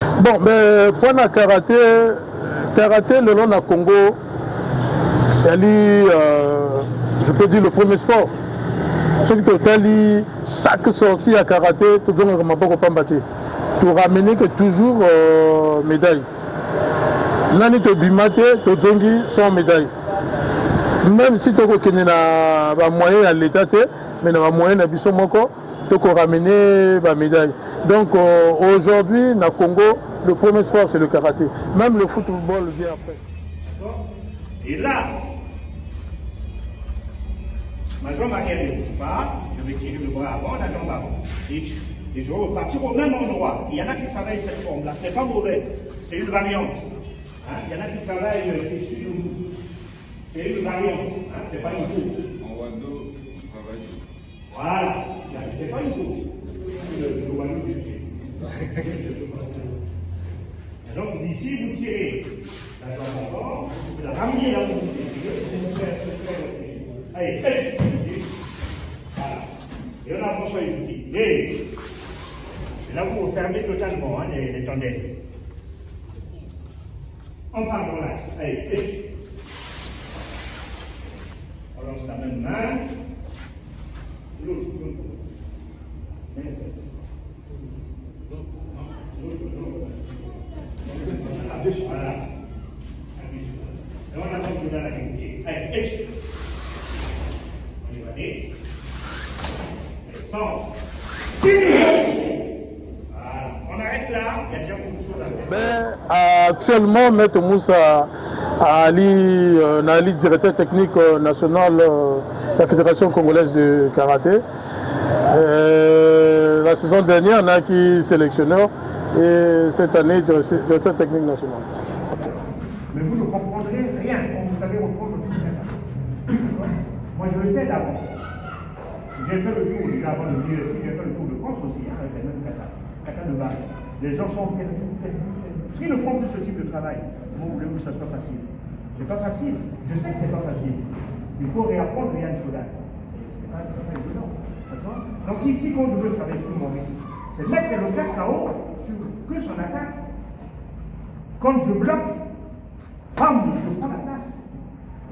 Bon, mais pour le karaté, le long du Congo, je peux dire le premier sport. Ce qui est chaque sortie à karaté, tout le monde ne peut pas battre. Pour ramener que toujours médaille. Nani to bimate, to zongi sans médaille. Même si tu as moyen à l'état, mais tu as moyen à Bissomoko, tu peux ramener la médaille. Donc aujourd'hui, dans le Congo, le premier sport c'est le karaté. Même le football vient après. Et là, ma jambe arrière ne bouge pas, je vais tirer le bras avant, la jambe avant. Et je vais repartir au même endroit. Il y en a qui travaillent cette forme-là, c'est pas mauvais, c'est une variante. Hein? Il y en a qui travaillent sur le bout. C'est une variante, hein? C'est pas une faute. En Wando, on travaille. Voilà, c'est pas une faute. C'est le Wando du pied. Donc d'ici, vous tirez la jambe encore, vous la ramenez là où vous tirez, allez, faites. Voilà. Et on a François Ejuki. Et là, vous fermez totalement hein, les tendelles. On part dans l'axe. Allez, faites. On lance la même main. L'autre. Voilà. Et on attend que dans la vérité. Allez, H. On y va aller. Centre. Voilà. On arrête là. Il y a déjà beaucoup de choses à faire. Mais actuellement, Maître Moussa Ali, directeur technique national de la Fédération congolaise de karaté. La saison dernière, on a acquis sélectionneur et cette année, directeur technique national. Mais vous ne comprendrez rien quand vous allez reprendre tout ça. Moi, je le sais d'avance. J'ai fait le tour, déjà avant de venir ici, j'ai fait le tour de France aussi, hein, avec les mêmes kata de base. Les gens sont perdus. S'ils ne font plus ce type de travail, vous voulez-vous que ça soit facile? C'est pas facile. Je sais que c'est pas facile. Il faut réapprendre Yann Chodan. C'est pas évident. Donc ici, quand je veux travailler sur mon rythme, c'est mettre le gars KO sur que son attaque. Quand je bloque, bam, je prends la place.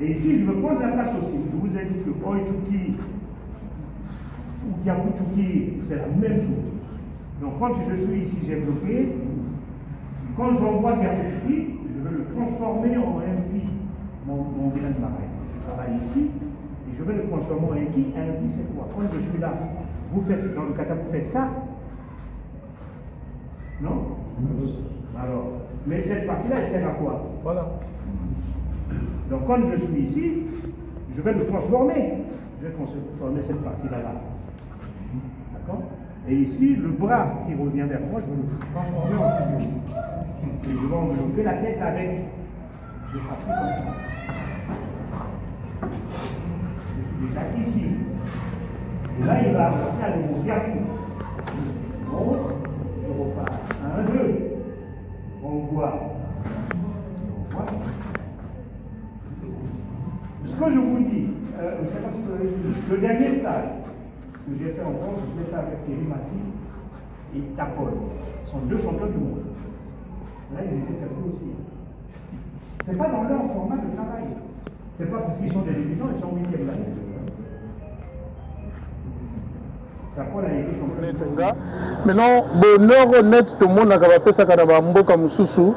Et ici, je veux prendre la place aussi. Je vous ai dit que Oichuki ou Kiakuchuki, c'est la même chose. Donc quand je suis ici, j'ai bloqué. Quand j'envoie Kiakuchuki, je veux le transformer en MP. Mon vilain pareil. Je travaille ici et je vais le transformer en MP. Un MP, c'est quoi? Quand je suis là, vous faites dans le kata, vous faites ça. Non? Alors, mais cette partie-là, elle sert à quoi? Voilà. Donc quand je suis ici, je vais le transformer. Je vais transformer cette partie-là. D'accord? Et ici, le bras qui revient vers moi, je vais le transformer en figure. Et je vais envelopper la tête avec des parties comme ça. Je suis déjà ici. Et là, il va apporter à nouveau bien tout. Je monte, je repars. 1, 2. On voit. Ce que je vous dis, je ne sais pas si vous avez vu, le dernier stage que j'ai fait en France, je l'ai fait avec Thierry Massy et Tapol. Ce sont 2 champions du monde. Là, ils étaient perdus aussi. Ce n'est pas dans leur format de travail. Ce n'est pas parce qu'ils sont des débutants, ils sont en 8e année. Maintenant, bonheur honnête, tout le monde a fait ça quand on a mboka mususu,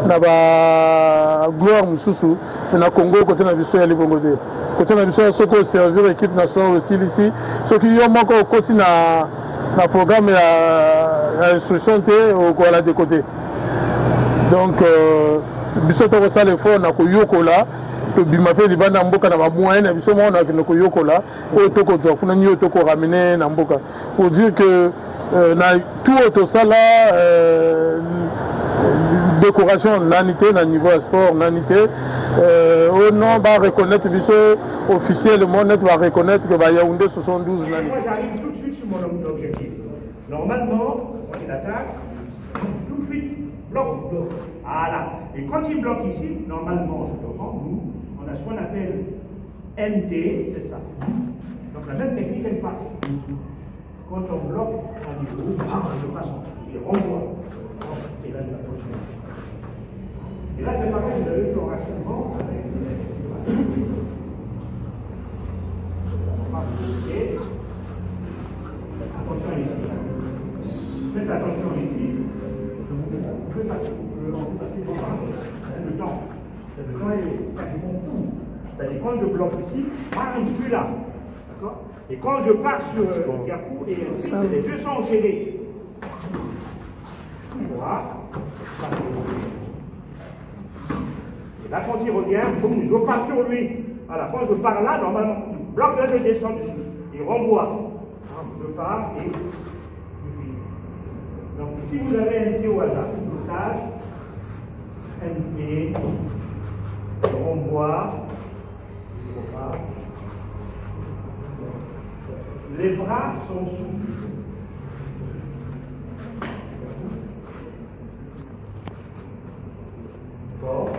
na ba gloire mususu, na Congo côté na biso ya libongo te. Côté na biso ce que servir l'équipe nationale aussi ici, ce qui y a encore côté na programme ya instruction te au quoi de côté. Donc biso to ça l'effort na ko yokola. Bimape libanda mboka na bamoyen na biso mona na koyokola o toko jo kuna nyo toko ramener na mboka pour dire que na tout auto sala décoration nanité na niveau sport nanité au nom va reconnaître biso officiellement net va reconnaître que ba Yaoundé 72 nanité. Moi j'arrive tout de suite sur mon objectif. Normalement, quand il attaque, tout de suite bloc. Voilà. Et quand il bloque ici, normalement, je te rends, nous, on a ce qu'on appelle MT, c'est ça. Donc la même technique, elle passe. Quand on bloque, on dit, je passe en dessous, et renvoie. Et reste la prochaine. Et là, c'est pareil, vous avez eu le rassemblement avec et attention ici. Faites attention ici. Vous pouvez passer le temps. Le temps est quasiment tout. C'est-à-dire quand je bloque ici, je suis là. D'accord? Et quand je pars sur Yakou et les deux sont enchaînés. Voilà. Et là, quand il revient, boum, je repars sur lui. Voilà, quand je pars là, normalement, il bloque là, je descends dessus. Il renvoie. Je pars et je finis. Donc, si vous avez un pied au hasard, blocage, un pied, je renvoie, je repars. Les bras sont souples. Fort.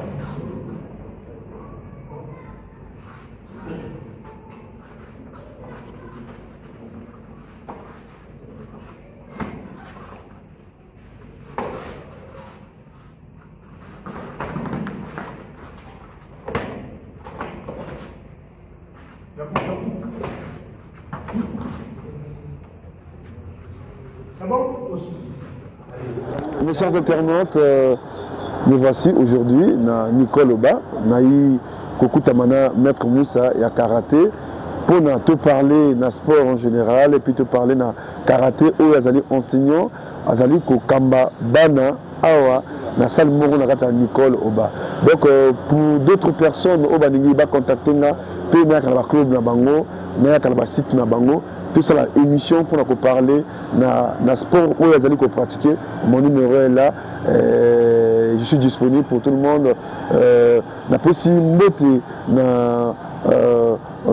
Mes chers internautes, nous voici aujourd'hui na Nicole Oba, naï Kokutamana Maître Moussa et à karaté pour te parler na sport en général et puis te parler na karaté où azali enseignant azali ko kamba bana awa na salle moko na kata Nicole Oba. Donc pour d'autres personnes Oba ningi ba contacter na pe na kala club na bango na kala site na bango. Tout ça, l'émission pour nous parler na sport où ils allaient pratiquer. Mon numéro est là. Je suis disponible pour tout le monde. Na pesi mbote na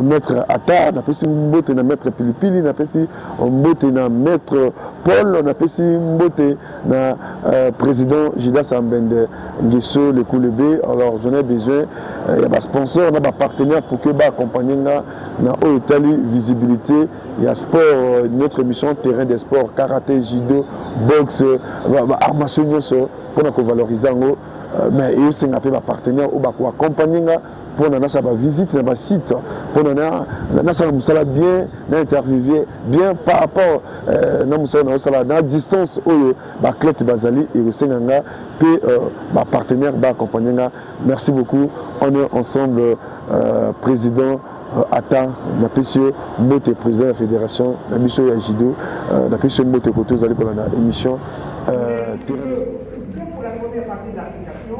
maître Ata, na pesi mbote na maître Pilipili, na pesi mbote na maître Paul, na pesi mbote na président Jida Sambende Ngeso le Koulebe. Alors j'en ai besoin. Il y a des sponsors, on a des partenaires pour que accompagner na Italie visibilité. Il y a sport, notre émission terrain des sports, karaté, judo, boxe, armation pour valoriser. Mais il y a aussi un partenaire pour accompagner pour nous visiter le site, pour nous bien interviewer bien par rapport à la distance où la clé Bazali et le partenaire accompagner. Merci beaucoup. On est ensemble, président. Attends, la PCO, Moté, président de la fédération, la mission Yajido, la PCO Moté Koto, vous allez pour l'émission. Pour la première partie de l'application,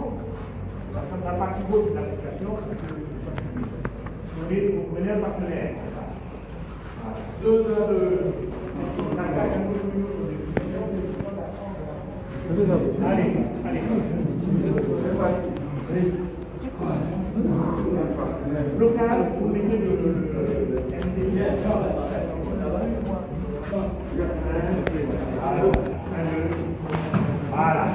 la partie gauche de l'application, vous menez un partenaire. 2 heures de. Allez. Local, vous mettez le MDG. Voilà.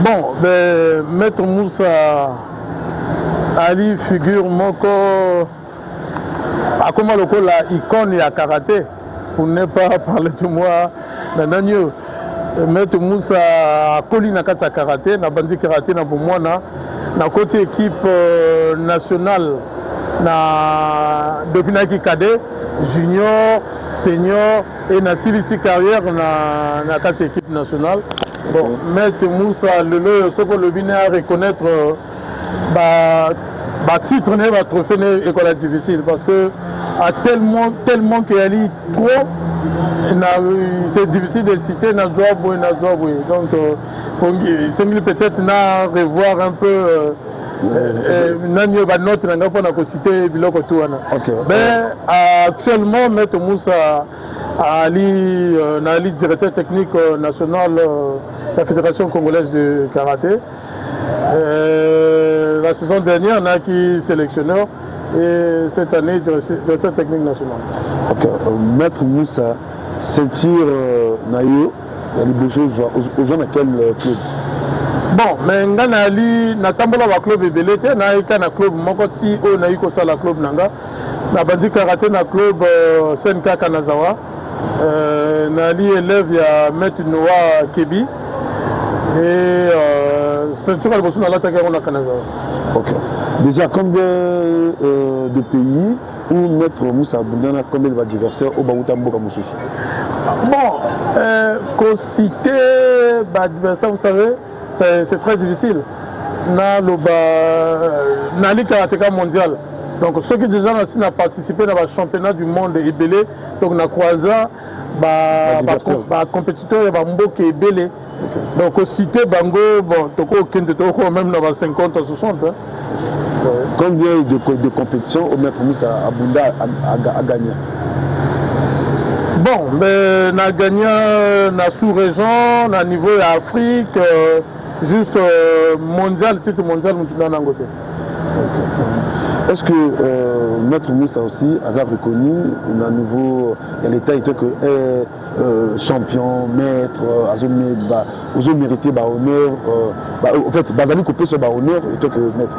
Bon, ben, Maître Moussa Ali figure moko à comment le la icône et à karaté pour ne pas parler de moi na nani Maître Moussa akoli na kati ya karaté na bandi karaté na bomwana na côté équipe nationale na depuis naki cadet junior senior et na silisi carrière na kati équipe nationale. Bon, Maître Moussa le ce que le vient à reconnaître titre ne va trophée ne école difficile parce que a tellement qu'il y a trop c'est difficile de citer na job donc il peut-être na revoir un peu nani ba note na ngapo na ko citer biloko tu wana. Ben actuellement Maître Moussa Ali directeur technique national de la Fédération congolaise de karaté. La saison dernière, on a qui sélectionneur et cette année, directeur technique national. Maître Moussa, ceinture Nayo, il y a des choses aux gens à quel club? Bon, mais Nganali, Natambola va club et Belete, Naïka na club, Mokoti, O Naïko Sala club Nanga, Nabandi Karaté na club Senka Kanazawa, Nali élève, il y a Maître Noah Kebi. Et ceinture à Bossou dans l'attaque à Kanazawa. Déjà, combien de pays où Maître Moussa Boundana, combien d'adversaires au Baoutambo Kamoussous? Bon, citer l'adversaire, vous savez, c'est très difficile. Nali Karateka mondial. Donc, ceux qui déjà ont participé dans le championnat du monde est belé. Donc, on a croisé les compétiteurs et Mboke est belé. Donc, citer Bango, bon, Toko, même dans 50 ou 60. Combien de compétitions au Maître Moussa Abunda a gagné? Bon, mais on a gagné na sous-région, à niveau Afrique, juste mondial, titre mondial, nous avons côté. Est-ce que Maître Moussa aussi a reconnu à nouveau l'État était que champion, maître, aux mérité honneur, en fait, Bazali coupé ce honneur était que maître.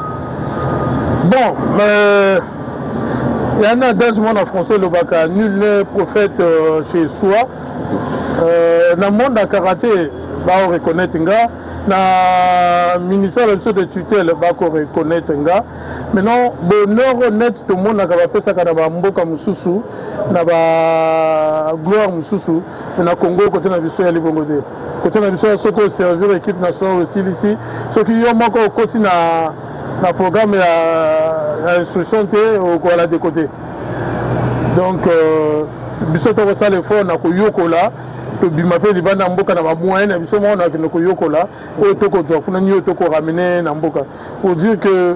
Bon, mais il y en a d'un monde en français, le Baka, nul n'est prophète chez soi. Dans le monde de karaté, on reconnaît na ministère de tutelle va reconnaître nga maintenant bonheur honnête tout le monde na ba pesa kana ba mboka mususu na ba gloire mususu na Congo côté na biso ya libongo te côté na biso soko servir équipe nationale aussi ici ce qui yo moko côté na programme ya instruction te au ko la de côté donc biso to ça l'effort na ko yokola to bimape libanda mboka na ba moyen biso mo na ko yokola o to ko jwa kuna ni to ko ramener na mboka pour dire que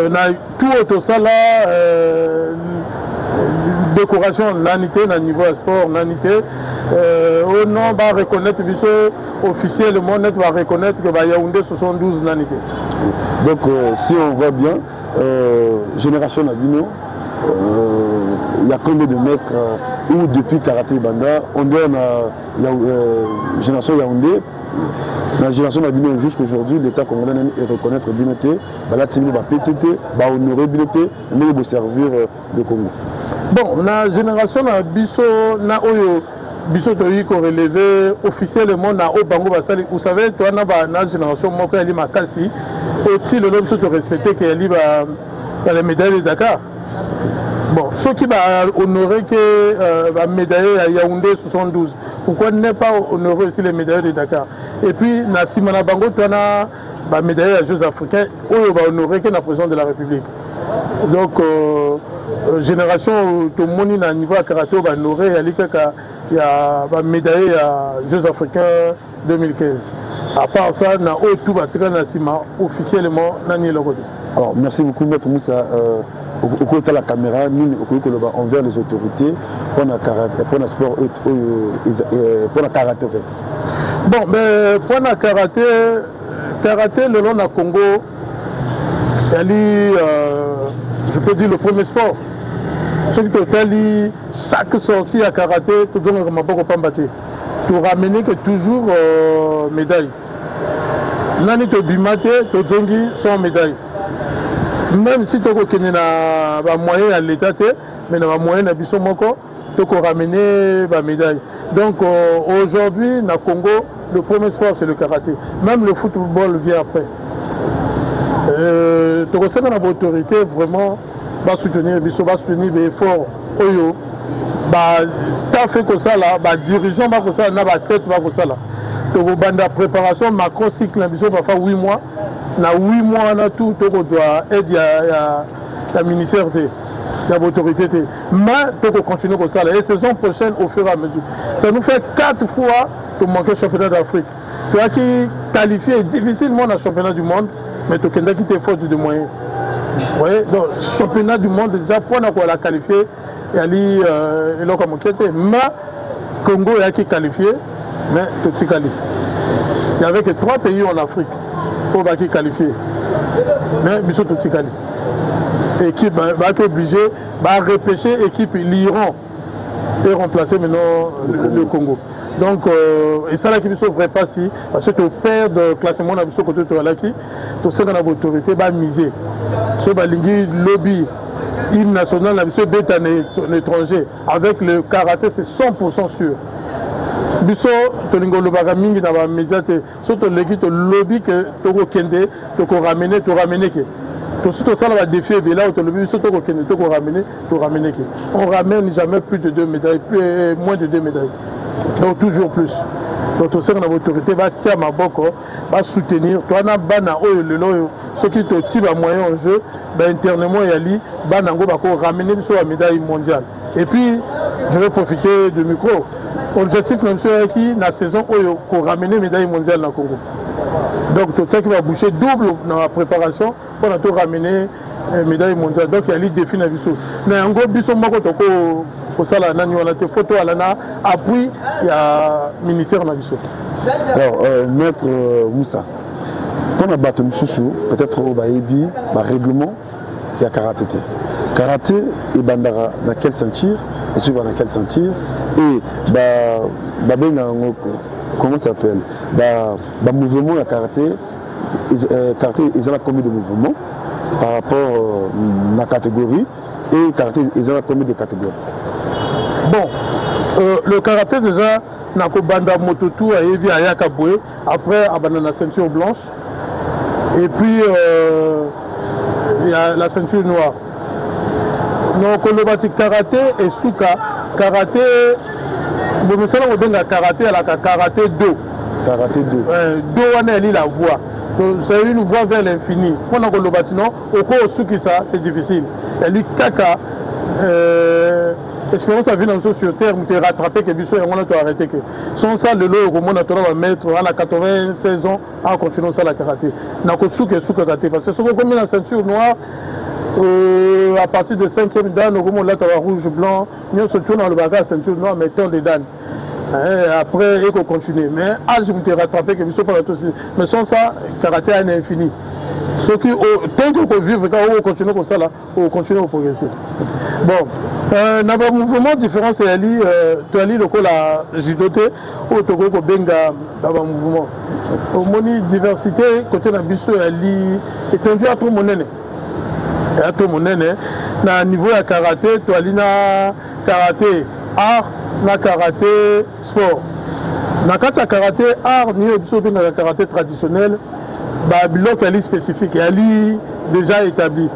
na tout auto sala décoration nanité na niveau sport nanité au nom va reconnaître biso officiellement net va reconnaître que ba Yaoundé 72 nanité. Donc si on voit bien génération Nabino il y a combien de maîtres où depuis Karaté Banda on donne à génération Yaoundé la génération Nabino jusqu'aujourd'hui l'État congolais et reconnaître Binoté la Tibino va PTT va honorer Binoté mais va servir le Congo. Bon la génération Nabiso na oyo biso toyi ko relever officiellement na Obango basali vous savez toi na génération moko ali makasi faut-il le biso to respecter que ali ba les médailles de Dakar. Bon, ceux qui vont honorer que la médaille à Yaoundé 72, pourquoi ne pas honorer aussi les médailles de Dakar? Et puis, na Simona Bango, tu as la médaille à Jeux africains, où on va honorer que la présidente de la République. Donc, génération, tout le monde à niveau à karaté, on va honorer, il y a la médaille à Jeux africains 2015. À part ça, on a tout officiellement, alors, merci beaucoup, Maître Moussa. Au côté de la caméra, nous, envers les autorités, pour le sport, pour la karaté en fait. Bon, mais pour la karaté, le long du Congo, je peux dire le premier sport. Ce qui est chaque sortie à karaté, toujours ne m'a pas combattu. Pour ramener que toujours médaille. Nani to bimate, to jongi sans médaille. Même si tu as moyen à l'État, mais dans moyen à Bissomoko, pour ramener la médaille. Donc aujourd'hui, dans le Congo, le premier sport c'est le karaté. Même le football vient après. Tu ressens dans l'autorité vraiment va soutenir les efforts. Staff fait comme ça là, dirigeant va comme ça, na tête va comme ça là. Donc banda préparation macro cycle ambition va faire 8 mois. Na 8 mois on a tout doit aider à ministère de l'autorité. Mais tu peux continuer comme ça là. Et saison prochaine au fur et à mesure. Ça nous fait 4 fois pour manquer le championnat d'Afrique. Tu as qui qualifié difficilement dans le championnat du monde, mais tu as qui t'es faute de moyens. Oui, donc championnat du monde déjà pour la qualifier. Il y a mais Congo est qui qualifié, mais tout est qualifié. Il n'y avait que 3 pays en Afrique pour qui qualifier. Mais ils sont tous qualifiés. L'équipe va être obligée de repêcher l'équipe l'Iran et remplacer maintenant le Congo. Donc, et ça, l'équipe ne devrait pas si, parce que tu perds de classement dans le côté de l'Aki, tu sais que l'autorité va miser. Sur le lobby hymne national, la mission bête en étranger, avec le karaté, c'est 100% sûr. Biso, tu as le mingi dans les médias, surtout le lobby que tu as ramené, tu as ramené. Tout ça va défier, là, tu as ramené. On ramène jamais plus de 2 médailles, moins de 2 médailles. Donc toujours plus. Donc tout ça, l'autorité va tirer ma boque, va soutenir. Tu as ceux qui te tirent à moyen en jeu, internement, il y a ramener sur la médaille mondiale. Et puis, je vais profiter du micro. L'objectif, c'est qui, dans la saison, pour ramener la médaille mondiale dans le Congo. Donc tout ça qui va boucher double dans la préparation pour ramener la médaille mondiale. Donc il y a les défis dans le biso. Mais en gros, biso, pour ça, on a des photos, appui, il y a le ministère dans le biso. Alors, Maître Moussa, on a battu peut-être au Baébi, le règlement, il y a karaté. Karaté et bandara dans quelle ceinture, et suivant dans quelle ceinture, et comment ça s'appelle, le mouvement de karaté, ils ont combien de mouvements par rapport à la catégorie, et karaté, ils ont combien de catégories? Bon, le karaté déjà, il y a banda mototou, il y a Yakaboué, après il y a la ceinture blanche, et puis il y a la ceinture noire. Donc le karaté et souka, karaté, vous savez karaté, il y a karaté 2. Karaté 2. 2 on a la voie. C'est une voie vers l'infini. Quand on a le bâtiment, au cours de ça, c'est difficile. Il y a kaka. Espérons que ça vienne sur terre, on te rattraper que biso et on a tout arrêté. Sans ça, le lot au monde va mettre à 96 ans à continuer ça la karaté. N'a que souka karaté. Parce que ce qu'on met la ceinture noire, à partir de 5e dan, au moment là, tu as rouge, blanc, nous se tourne dans le bagage, ceinture noire, mettons des dan. Après, il faut continuer. Mais je me rattraper que biso pas tout ça. Mais sans ça, karaté est infini. Ce qui, tant qu'on peut vivre, on va continuer comme ça, là, on va continuer à progresser. Bon, dans un mouvement différent, c'est tu as dit le judoté, ou tu as benga dans un mouvement. Au moni diversité, côté d'un biso, et tu as tout mon nez. À tout mon nez, dans le niveau de karaté, tu as dit karaté art, na karaté sport. Dans le karaté art, nous avons dans le karaté traditionnel. Bloc est spécifique, elle est déjà établi.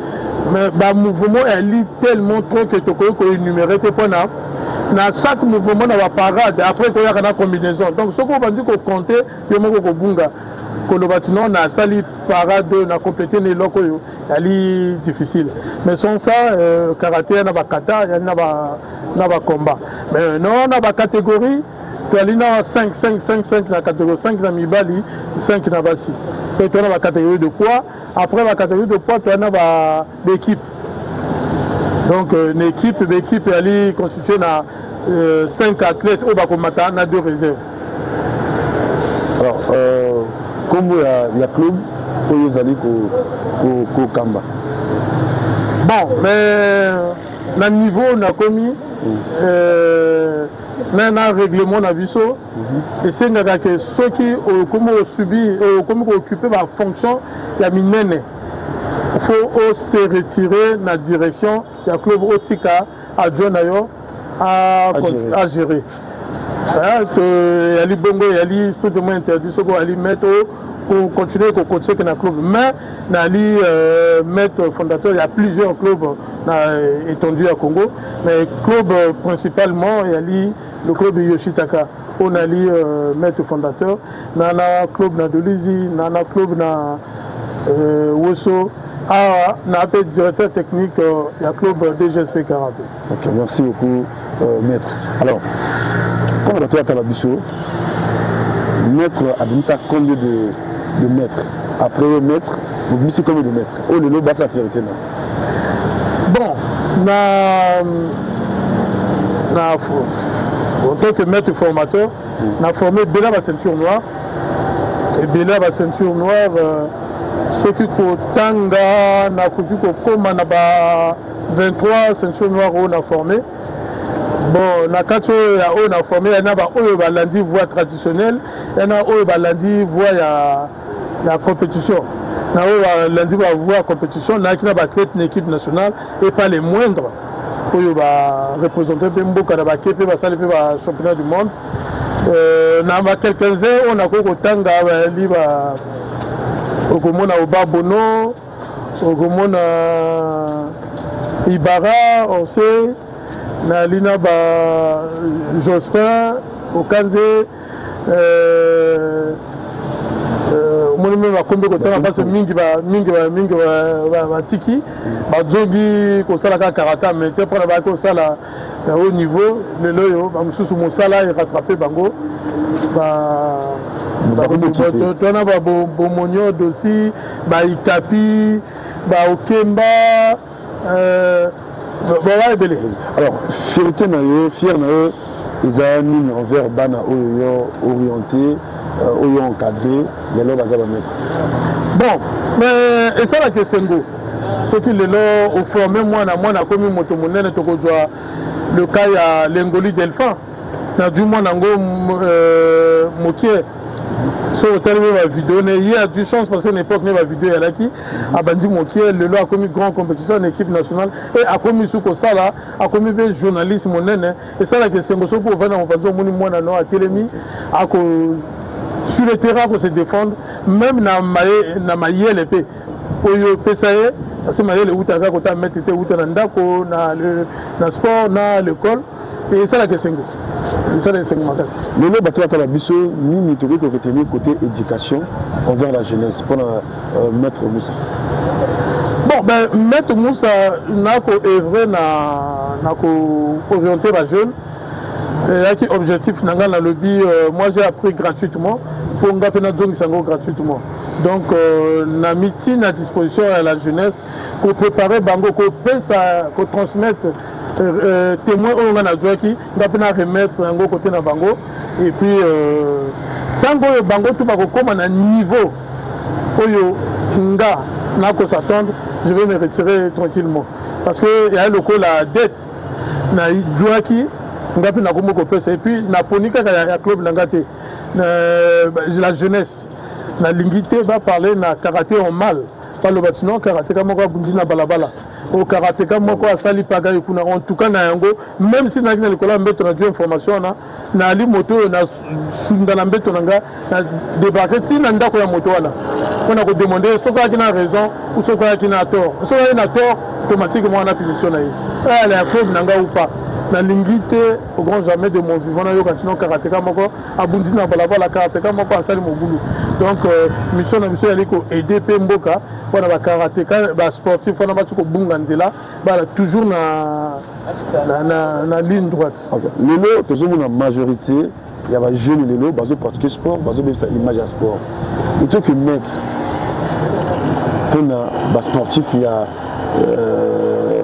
Mais le mouvement est tellement trop que tu peux énumérer tes points. Dans chaque mouvement, il y a parade. Après, il y a une combinaison. Donc, ce qu'on va dire qu'on compte, il y a un bunga. Quand le bâtiment a sali parade, on a complété les locaux, elle est difficile. Mais sans ça, karaté, il y a un kata, il y a un combat. Mais non, on a une catégorie. Tu as 5 dans la catégorie 5 dans Mibali, 5 dans Bassi. Tu as la catégorie de poids. Après la catégorie de poids, tu as l'équipe. Donc, une équipe elle est constituée de 5 athlètes au Bakomata, on a 2 réserves. Alors, comme il y a club, pour vous aller au Kamba. Bon, mais dans le niveau, on a commis. Dans un règlement d'abisso, et c'est que ceux qui ont subi, ont occupé la fonction, il y a minene. Il faut se retirer dans la direction, il y a club Otika, à Jonayo, à gérer. Il y a les bongo, il y a les strictement interdits, ce qu'on allait mettre pour continuer à coacher dans le club. Mais dans les maîtres fondateurs, il y a plusieurs clubs étendus à Congo. Mais le club principalement, il y a le club Yoshitaka. On a les maîtres fondateurs. Il y a un club dans Dolizi, il y a un club dans Woso. On a un directeur technique, il y a le club DGSP Karaté. Ok, merci beaucoup, maître. Alors, comme on a tout à l'habitude, maître a donné ça combien de mètres? Après maître, vous avez combien de mètres? Oh, le lot, ça fait arrêter là. Bon, en tant que maître formateur, on a formé Bela la ceinture noire. Et Bela la ceinture noire, ceux qui ont Tanga, on a 23 ceintures noires on a formé. Bon, on a formé, il y en a lundi voie traditionnelle, il y en a lundi voie la compétition. Il y a lundi voie compétition, il y a une équipe nationale et pas les moindres. Il y a représenter Mboka dans le championnat du monde. Dans quelques heures, on a Tanga, au Babono, au Ibara, on sait. Na lina ba Jospin au Kanze mon va kombe ko tanga parce mingi ba tiki ba jogi ko sala ka karata mais c'est pour ba ko sala au niveau le loyo ba mususu mo sala et rattraper bango ba tona ba bomonyo dosi ba itapi ba okemba alors, fierté fier ils ont envers Bana orienté, encadré, les lois va mettre. Bon, mais et ça la question, ce qui les lois au fond, même moi, comme motomonène, le cas il y a l'Engoli Delphin, du moins nango mokier. So hôtel va vidéo il y a du chance parce qu'à l'époque la vidéo elle a qui a bandi mokier le lot a commis grand compétiteur en équipe nationale et a commis sous ça là a commis des journalistes monène et ça la question pour venir on va dire mon moi non à télémi à sur le terrain pour se défendre même na maille l'épée oyo pesaye parce que maille le outaka ko ta mettre était outana ndako na sport na l'école et ça la question. Ça les 5 magasins. Le lot bateau à la biso ni tout que retenir côté éducation envers la jeunesse pour Maître Moussa. Bon ben Maître Moussa n'a qu'à œuvrer n'a qu'à orienter la jeune. Et qui objectif n'a dans le lobby moi j'ai appris gratuitement. Faut on gapena zong sango gratuitement. Donc na meeting à disposition à la jeunesse pour préparer bango pour transmettre témoin au Ganadjoa qui va remettre un côté na bango et puis tant que bango tout va comme un niveau oyo nga n'a qu'à s'attendre je vais me retirer tranquillement parce que il y a le coup la dette na joa qui nga puis na comme kopesa et puis na ponika ya club langate la jeunesse na lingité va parler na karaté en mal pas le bâtiment karaté comme quoi bundi na balabala au karatéka moko asali pagayi kuna en tout cas na yango même si na l'école mbeto na information na ali moto na sunda na mbeto nga na débarquer ti na ndako ya moto wala on a demander ce qui a raison ou ce qui a tort ce qui a tort automatiquement on a punition na elle est preuve nanga ou pas na lingité au grand jamais de mon vivant na yo continuer karatéka moko abundi na balabala karatéka moko asali mobulu donc mission na mission ali ko aider pe mboka pour na karatéka ba sportif on a ba ko bunga nzela ba toujours na ligne droite. OK. Lelo toujours na majorité il y a ba jeunes lelo bazo pratiquer sport bazo même ça image à sport. Et tout que maître pour na ba sportif il y a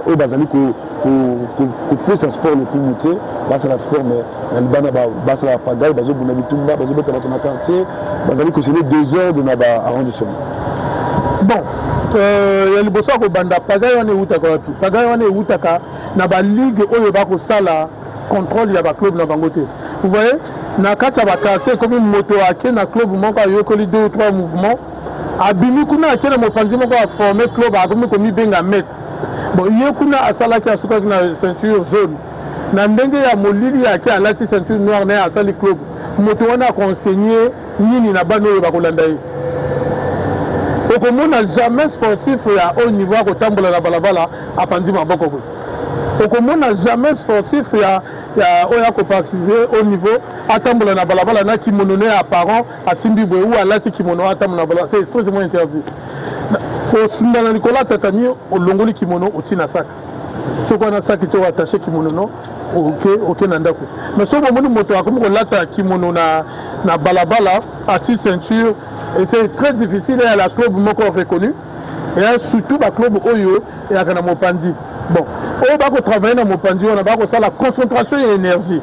au bazali ko plus un sport le plus muté c'est la sport mais bana c'est la pagaille bazo buna bitumba bazo beta na quartier bazali ko c'est 2 heures de na ba arrondissement. Bon il y a le bosso ko banda pagaille on est utaka wapi pagaille on est utaka na ba ligue oyo ba ko sala contrôle ya ba club na bangote vous voyez na kati ya ba quartier comme moto ake na club moko ayokoli 2 ou 3 mouvements abimi kuna ake na mopanzi moko a former club a comme komi benga maître bon il y a kuna asala ki asuka na ceinture jaune na ndenge ya molili yake alati ceinture noire na asali club moto wana akonseigner nini na bana oyo bakolanda ye okomona jamais sportif ya haut niveau akotambola na balabala apanzi maboko boye okomona jamais sportif ya oyo akoparticipe au niveau atambola na balabala na kimono ne apparent asimbi boye ou alati kimono atambola na balabala c'est strictement interdit osunda na likolo tatami olongoli kimono otina sac soki wana sac to attaché kimono no ok na ndako mais soki omoni moto akomi kolata kimono na balabala ati ceinture et c'est très difficile à la club moko reconnu et surtout ba club oyo et à kana mopanzi bon oyo bako travailler na mopanzi on a bako ça la concentration et énergie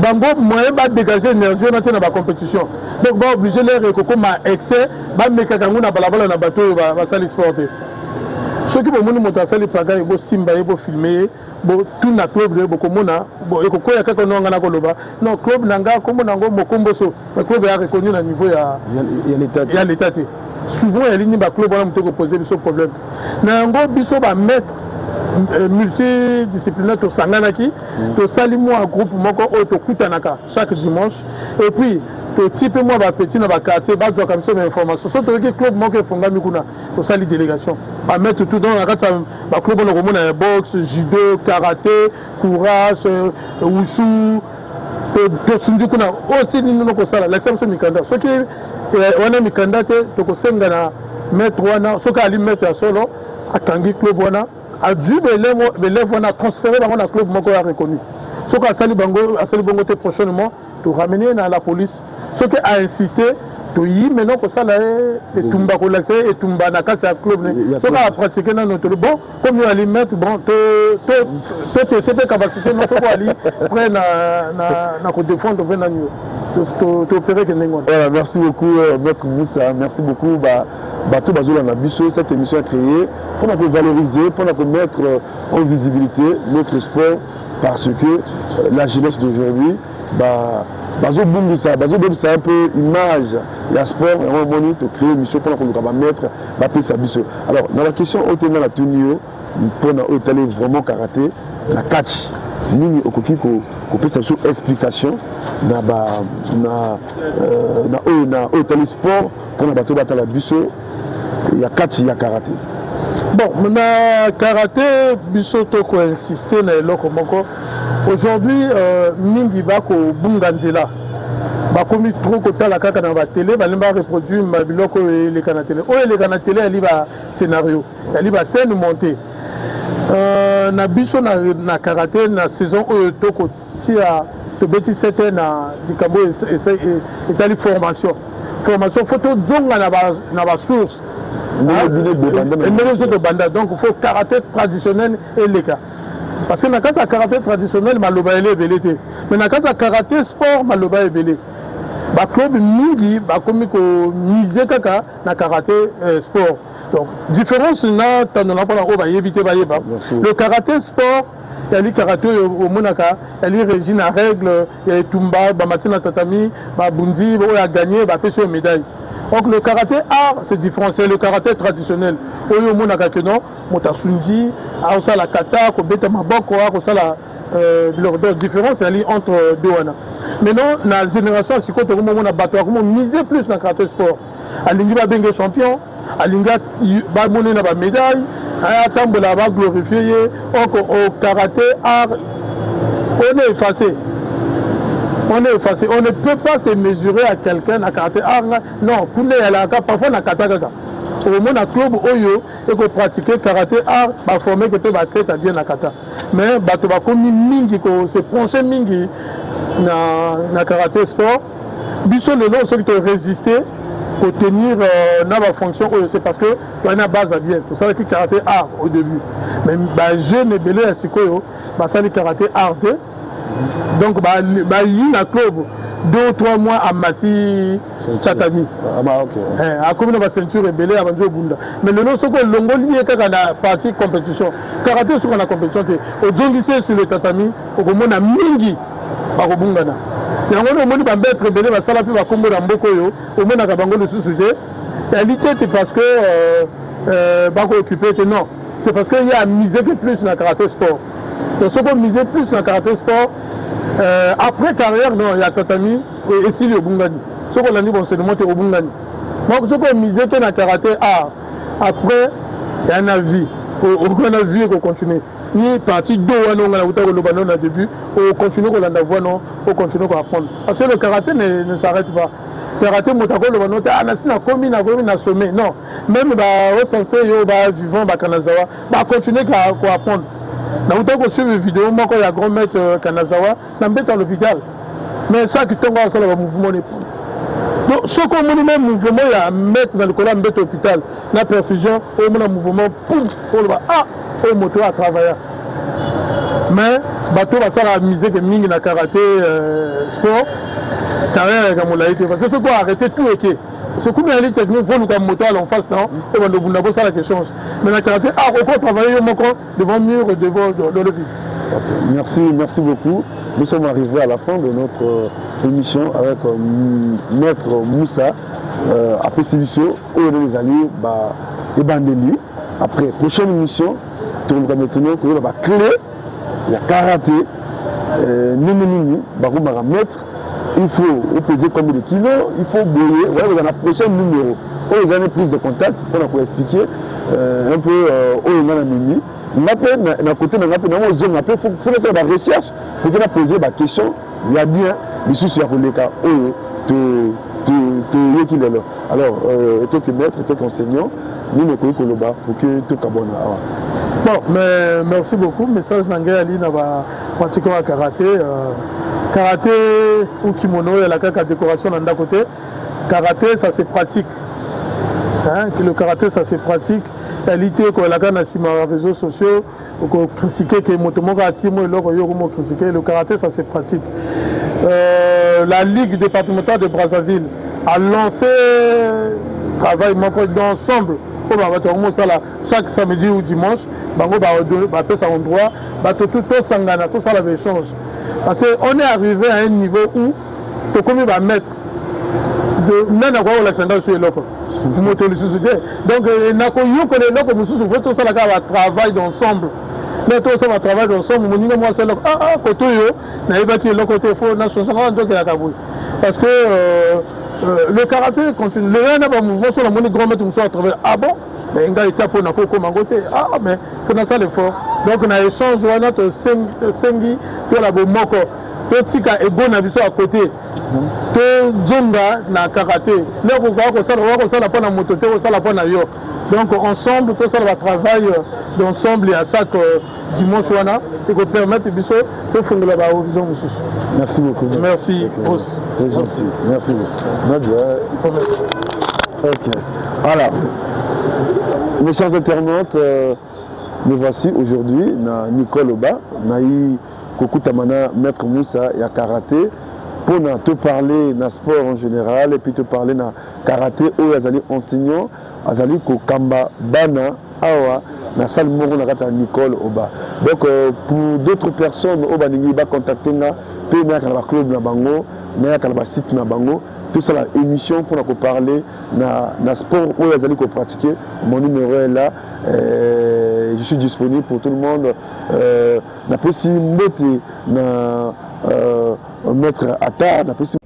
bango moyen ba dégager énergie on a na ba compétition donc ba obligé les rekoko ma excès ba mekaka nguna balabala na bateau ba sali sporter ceux qui bomoni moto asali paga bo simba bo filmer bo tout na club de bo komona bo ekoko ya kaka no ngana koloba non club nanga komona ngo mokomboso le club est reconnu na niveau ya l'état souvent il y a ligne ba club wana moto ko poser biso problème na ngo biso ba mettre multidisciplinaire to sanganaki to sali moi groupe moko o to kutanaka chaque dimanche et puis to type moi ba petit na ba quartier ba doit comme ça information surtout que club moko fongami kuna to sali délégation ba mettre tout dans la carte ba club on komona boxe judo karaté courage wushu to sundi kuna aussi ni no ko sala l'exception mikanda ce qui wana mikanda te to ko senga na mettre wana ce que ali mettre solo atangi club wana a dû l'élève on a transféré dans un club moko reconnu ce que asali bongo te prochainement to ramener dans la police ce qui a insisté to yi maintenant que ça là et tumba ko l'accès et tumba na kasa club ce qui a pratiqué dans notre bon comme il ali mettre bon to cette capacité non ce ko ali près na ko défendre venir voilà, merci beaucoup Maître Moussa, merci beaucoup Bato Bazola Nabiso, cette émission est créée pour valoriser, pour mettre en visibilité notre sport parce que la jeunesse d'aujourd'hui Bazo un peu image il y a sport et on va créer une mission pour mettre Bapisabiso. Alors dans la question au la tenue pour vraiment karaté la catch nini okoki ko pesa biso explication na sport pour na bato batala biso ya kati ya karaté. Bon, na karaté biso to ko insister na eloko moko aujourd'hui mingi bako bunganzela bakomi trop kotala kaka na ba télé balimba reproduire mabiloko les kana télé les télé ali ba scénario ali ba scène montée na biso na karaté na saison oyo toko tia to beti 7 ans na likambo etali formation photo zonga na ba source de banda donc il faut karaté traditionnel et les cas parce que na kasa karaté traditionnel maloba ele belete mais na kasa karaté sport maloba ebele ba club mingi ba komi ko miser kaka na karaté sport. Donc, différence na tanona pona o ba yebite ba yeba. Le karaté sport, il y a le karaté au monaka, il y a régi na règle, il y a tumba, ba matina tatami, ba bunzi, ba a gagné, ba pêcher médaille. Donc le karaté art, c'est différent, c'est le karaté traditionnel. Oyo monaka que non, motasunji, a ça la kata, ko beta maboko, ko ça la leur différence elle est entre deux wana. Maintenant la génération si côté comment on a battu comment miser plus dans karaté sport. Alingi ba bengue champion, alinga ba monnaie na ba médaille, atambola ba glorifier au karaté art on est effacé. On ne peut pas se mesurer à quelqu'un à karaté art. Non, pour les parfois na kataka. Au moins na club oyo et que pratiquer karaté art ba former que peut battre bien na kata. Mais bato ba komi mingi ko se pencher mingi na karaté sport. Biso le long ceux qui te résister pour tenir na ba fonction c'est parce que on a base à bien. Tout ça qui karaté art au début. Mais ba jeune et belé asikoyo ba ça le karaté art. Donc bah il y a un club 2 ou 3 mois à Mati Tatami. À comme la ceinture est belée avant de bunda. Mais le nom c'est que l'ongoli est quand la partie compétition. Karaté sur la compétition au djongissé sur le tatami au moment na mingi à Robungana. Il y a un moment où être belé va salapi va combo dans Bokoyo au moment à Kabango de sous-sujet. Et l'idée parce que Bako occupé que non. C'est parce qu'il y a misé que plus dans le karaté sport. Donc, ce qu'on misait plus dans le karaté sport, après carrière, non, il y a tatami et Sili Obungani. Ce qu'on a dit, bon, c'est de monter au Bungani. Donc, ce qu'on misait que dans le karaté art, après, il y a un vie. On a vu qu'on continue. Ni parti d'eau, on a au début, on continue qu'on a voix, non, on continue qu'on apprendre. Parce que le karaté ne s'arrête pas. Le karaté, motako, le banote, na commis, na sommet. Non. Même, au sensei, vivant, Kanazawa, continuer qu'on apprendre. Dans le temps qu'on suit les vidéos, moi, quand il y a grand maître Kanazawa, on est à l'hôpital. Mais ça, qui tombe dans le mouvement. Donc, ce qu'on a même mouvement, il y a un maître dans le collant à l'hôpital, la perfusion, on a un mouvement, poum, on va, on moto à travailler. Mais, bateau va ça miser que Ming na karaté sport, carrière avec un moulaïté. Parce que ce qu'on a arrêté tout et qui. Ce qu'on a dit technique, il faut nous moto à l'enfance, non? Et on a ça la question. Mais la karaté, on travailler devant le mur, devant le vide. Okay. Merci beaucoup. Nous sommes arrivés à la fin de notre émission avec Maître Moussa à Pessibissio, où on est allé et Bandeli. Après, prochaine émission, on va maintenant que la clé, il y a karaté, maître. Il faut peser combien de kilos, il faut bouiller. Voilà, dans la prochaine numéro, où vous avez plus de contact, pour expliquer un peu où on a mis. Na côté na ngapi na mo zone ngapi faut faire la recherche pour que na poser la question il y a bien monsieur sur le cas qui est là alors toi que maître toi qu'enseignant nous ne connaissons que le bas pour que tout cabona bon mais merci beaucoup message nanga ali na ba pratique wa karaté karaté ou kimono et la kaka décoration dans côté karaté ça se pratique hein que le karaté ça se pratique qualité que la canne sur les réseaux sociaux pour critiquer que le karaté ça se pratique. La Ligue départementale de Brazzaville a lancé travail d'ensemble chaque samedi ou dimanche tout ça endroit tout sangana tout ça la échange parce qu'on est arrivé à un niveau où tu comme va mettre de même à quoi Alexandre sur l'autre. Donc, tout ça travail d'ensemble. Mais tout ça va travailler ensemble. Parce que le karaté continue. Le mouvement sur la monnaie grand maître à travers. Ah bon? Mais il y a pour côté. Ah mais il faut ça l'effort. Donc on a échangé notre sengi pour la bomoko. Tout tika ego na biso à côté. Tout zonga na karaté. Là pourquoi ça la pas na moto, ça la pas na yo. Donc ensemble tout ça va travailler d'ensemble à chaque dimanche wana et qu'on permettre biso de faire la vision monsieur. Merci beaucoup. Merci. C'est gentil. Merci beaucoup. OK. Voilà. Mes chers internautes, nous voici aujourd'hui na Nicole Oba, naï Kokutamana, Maître Moussa et à karaté pour te parler de sport en général et puis te parler de karaté où ils enseignants, ils Kokamba Bana Awa na salle moro na Nicole Oba. Donc pour d'autres personnes au Baningi ba contacter na pe na club na bango, na site na bango, tout ça la émission pour nous parler na sport où ils allaient pratiquer. Mon numéro est là. Je suis disponible pour tout le monde. Na possibilité na mettre à terre, na possibilité.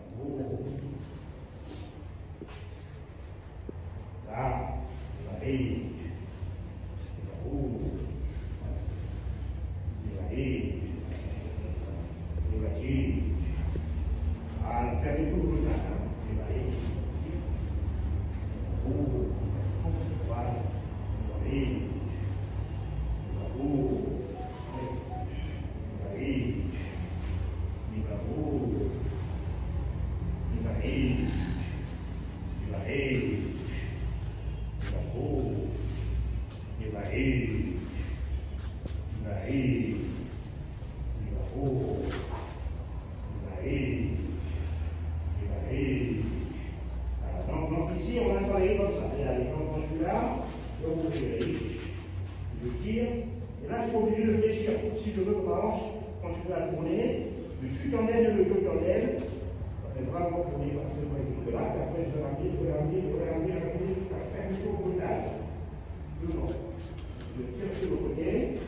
Je tire sur le côté,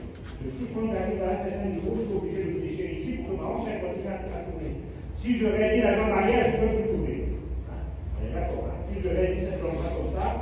je tire quand j'arrive à la certaine je réalise simplement comme ça.